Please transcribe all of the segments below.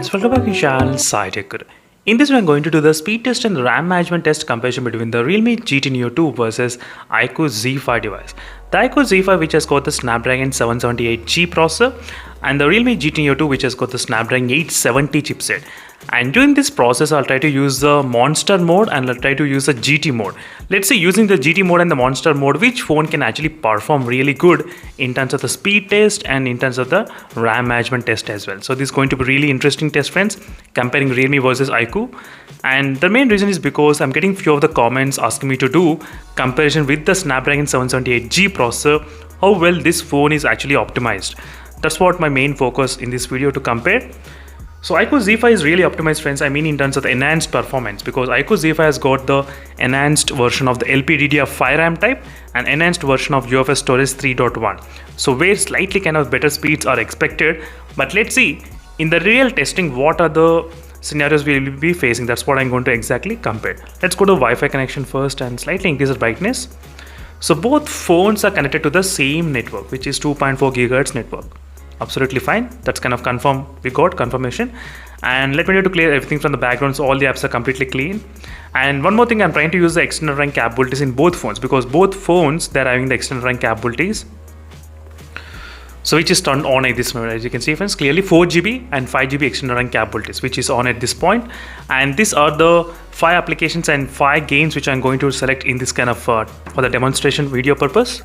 friends, welcome back to channel SciTech. In this, we are going to do the speed test and RAM management test comparison between the Realme GT Neo 2 versus iQOO Z5 device. The iQOO Z5, which has got the Snapdragon 778G processor, and the Realme GT Neo 2, which has got the Snapdragon 870 chipset. And during this process, I'll try to use the Monster mode and I'll try to use the GT mode. Let's say using the GT mode and the Monster mode, which phone can actually perform really good in terms of the speed test and in terms of the RAM management test as well. So this is going to be really interesting test, friends, comparing Realme versus iQOO. And the main reason is because I'm getting few of the comments asking me to do comparison with the Snapdragon 778G processor, how well this phone is actually optimized. That's what my main focus in this video to compare. So iQOO Z5 is really optimized, friends. I mean in terms of the enhanced performance, because iQOO Z5 has got the enhanced version of the LPDDR5 RAM type and enhanced version of UFS storage 3.1. So where slightly kind of better speeds are expected. But let's see in the real testing what are the scenarios we will be facing. That's what I'm going to exactly compare. Let's go to Wi-Fi connection first and slightly increase the brightness. So both phones are connected to the same network, which is 2.4 GHz network. Absolutely fine. That's kind of confirmed. We got confirmation. And let me try to clear everything from the background, so all the apps are completely clean. And one more thing, I'm trying to use the external RAM capabilities in both phones, because both phones, they're having the external RAM capabilities. So which is turned on at this moment. As you can see, friends, clearly 4GB and 5GB external RAM capabilities, which is on at this point. And these are the 5 applications and 5 games which I'm going to select in this kind of for the demonstration video purpose.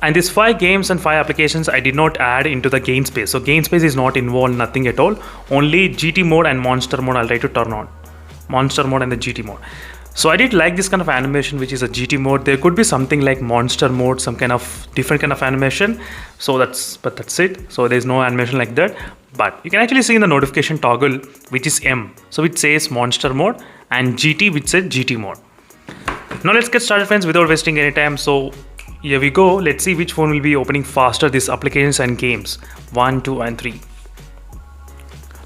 And these 5 games and 5 applications I did not add into the game space. So game space is not involved, nothing at all. Only GT mode and Monster mode I'll try to turn on. Monster mode and the GT mode. So I did like this kind of animation, which is a GT mode. There could be something like Monster mode, some kind of different kind of animation. So that's it. So there's no animation like that. But you can actually see in the notification toggle, which is M. So it says Monster mode, and GT, which says GT mode. Now let's get started, friends, without wasting any time. So here we go. Let's see which phone will be opening faster these applications and games. 1, 2 and 3.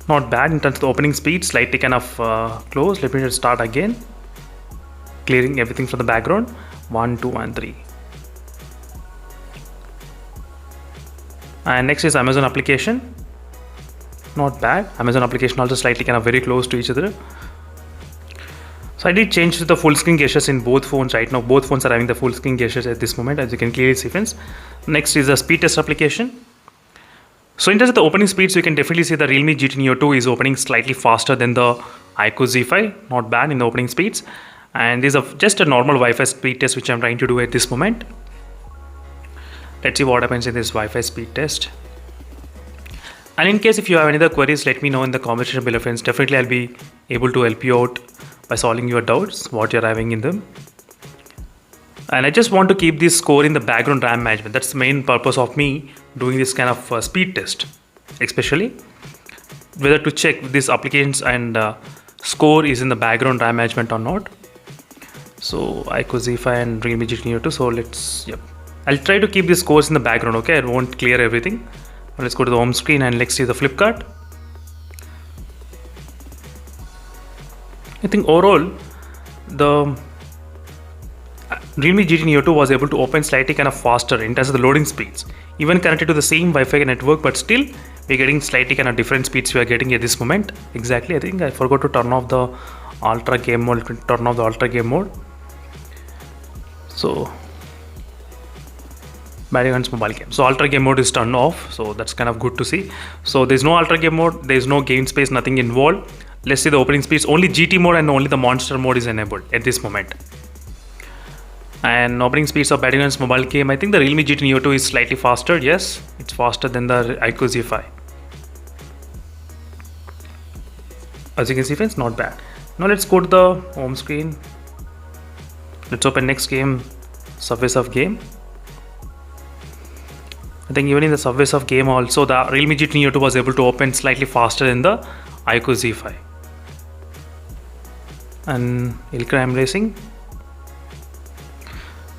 Not bad in terms of the opening speed, slightly kind of close. Let me just start again, clearing everything from the background. 1, 2 and 3. And next is Amazon application. Not bad. Amazon application also slightly kind of very close to each other. So I did change to the full screen gestures in both phones right now. Both phones are having the full screen gestures at this moment, as you can clearly see, friends. Next is the speed test application. So in terms of the opening speeds, you can definitely see the Realme GT Neo 2 is opening slightly faster than the iQOO Z5. Not bad in the opening speeds. And this is just a normal Wi-Fi speed test which I'm trying to do at this moment. Let's see what happens in this Wi-Fi speed test. And in case if you have any other queries, let me know in the comment section below, friends. Definitely I'll be able to help you out by solving your doubts, what you're having in them. And I just want to keep this score in the background RAM management. That's the main purpose of me doing this kind of speed test, especially whether to check these applications and score is in the background RAM management or not. So iQOO Z5 and Realme GT Neo 2. So I'll try to keep these scores in the background. Okay, I won't clear everything. Let's go to the home screen and let's see the Flipkart. I think overall, the Realme GT Neo 2 was able to open slightly kind of faster in terms of the loading speeds. Even connected to the same Wi-Fi network, but still we're getting slightly kind of different speeds we are getting at this moment. Exactly, I think I forgot to turn off the Ultra Game Mode. Turn off the Ultra Game Mode. So Barry's mobile game. So Ultra Game Mode is turned off. So that's kind of good to see. So there's no Ultra Game Mode. There's no game space. Nothing involved. Let's see the opening speeds. Only GT mode and only the Monster mode is enabled at this moment. And opening speeds of Barry's mobile game. I think the Realme GT Neo 2 is slightly faster. Yes, it's faster than the iQOO Z5. As you can see, friends, not bad. Now let's go to the home screen. Let's open next game, Subway Surf game. I think even in the Subway Surf game also, the Realme GT Neo 2 was able to open slightly faster than the iQOO Z5. And Hill Climb Racing.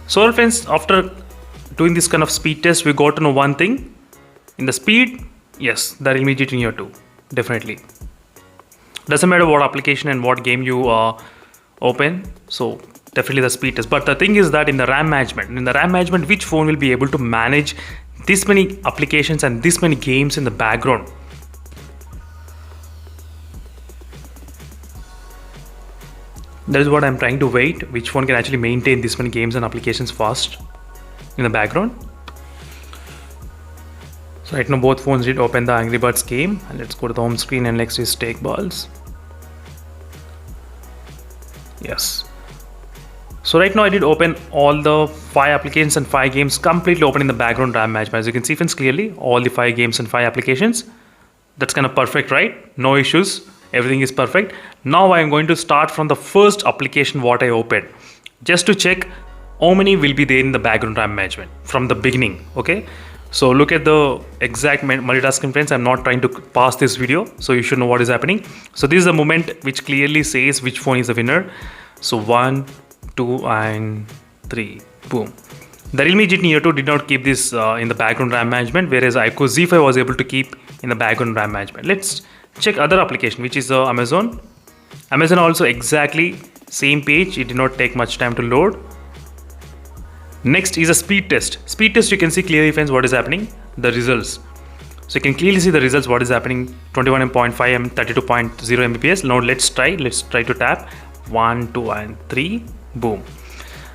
So friends, after doing this kind of speed test, we got to know one thing. In the speed, yes, the Realme GT Neo 2, definitely. Doesn't matter what application and what game you open, so definitely the speed test. But the thing is that in the RAM management, which phone will be able to manage this many applications and this many games in the background? That is what I'm trying to wait, which phone can actually maintain this many games and applications fast in the background. So right now both phones did open the Angry Birds game, and let's go to the home screen and next is Take Balls. Yes. So right now I did open all the 5 applications and 5 games completely open in the background RAM management. As you can see friends clearly, all the 5 games and 5 applications. That's kind of perfect, right? No issues. Everything is perfect. Now I am going to start from the first application what I opened, just to check how many will be there in the background RAM management from the beginning. Okay. So look at the exact multitasking friends. I'm not trying to pause this video, so you should know what is happening. So this is the moment which clearly says which phone is the winner. So 1, 2 and 3. Boom. The Realme GT Neo 2 did not keep this in the background RAM management, whereas iQOO Z5 was able to keep in the background RAM management. Let's check other application, which is Amazon. Amazon also exactly same page. It did not take much time to load. Next is a speed test. Speed test, you can see clearly friends what is happening, the results. So you can clearly see the results what is happening, 21.5 m, 32.0 Mbps. Now let's try to tap 1, 2 and 3. Boom.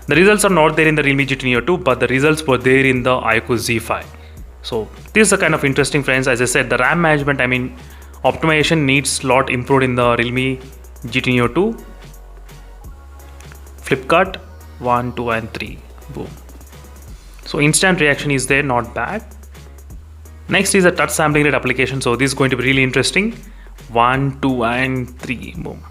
The results are not there in the Realme GT Neo 2, but the results were there in the iQOO Z5. So this is a kind of interesting friends. As I said, the RAM management, optimization needs lot improved in the Realme GT Neo 2. Flipkart 1, 2 and 3. Boom. So instant reaction is there, not bad. Next is a touch sampling rate application. So this is going to be really interesting. 1, 2 and 3. Boom.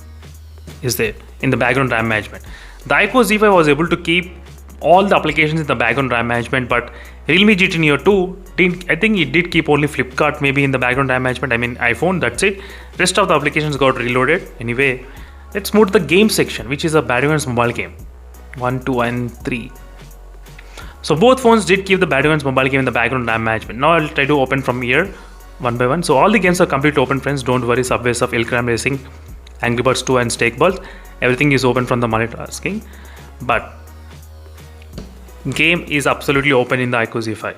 Is there in the background RAM management. The iQOO Z5 was able to keep all the applications in the background RAM management, but Realme GT Neo 2 didn't. I think it did keep only Flipkart maybe in the background RAM management. iPhone, that's it. Rest of the applications got reloaded. Anyway, let's move to the game section, which is a Battlegrounds mobile game. 1, 2 and 3. So both phones did keep the Battlegrounds mobile game in the background RAM management. Now I'll try to open from here one by one. So all the games are completely open friends. Don't worry. Subway Surf, Hill Climb Racing, Angry Birds 2 and Stake Balls. Everything is open from the multitasking. But game is absolutely open in the iQOO Z5.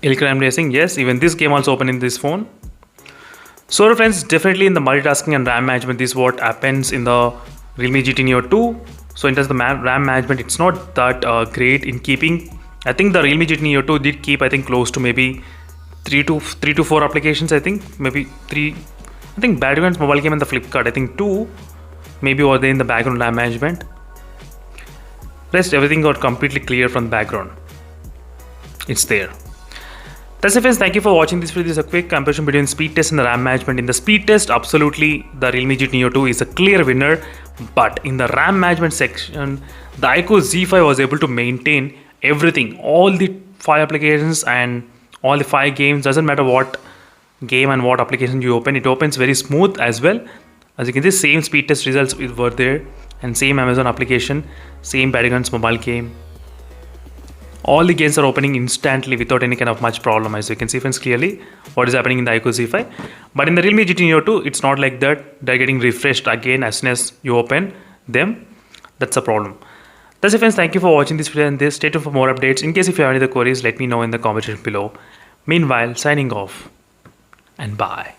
Hill Climb Racing, yes, even this game also open in this phone. So friends, definitely in the multitasking and RAM management, this is what happens in the Realme GT Neo 2. So in terms of the RAM management, it's not that great in keeping. I think the Realme GT Neo 2 did keep, I think, close to maybe 3 to 4 applications. I think maybe 3. I think Battlegrounds mobile game and the Flipkart, I think 2 maybe were there in the background RAM management. Rest everything got completely clear from the background. It's there. That's it friends, thank you for watching this video. This is a quick comparison between speed test and the RAM management. In the speed test, absolutely the Realme GT Neo 2 is a clear winner, but in the RAM management section, the iQOO Z5 was able to maintain everything, all the 5 applications and all the 5 games. Doesn't matter what game and what application you open, it opens very smooth as well. As you can see, same speed test results were there, and same Amazon application, same Battlegrounds mobile game. All the games are opening instantly without any kind of much problem. As you can see friends clearly what is happening in the iQOO Z5. But in the Realme GT Neo 2, it's not like that. They're getting refreshed again as soon as you open them. That's a problem. That's it friends, thank you for watching this video and this. Stay tuned for more updates. In case if you have any other queries, let me know in the comment section below. Meanwhile, signing off and bye.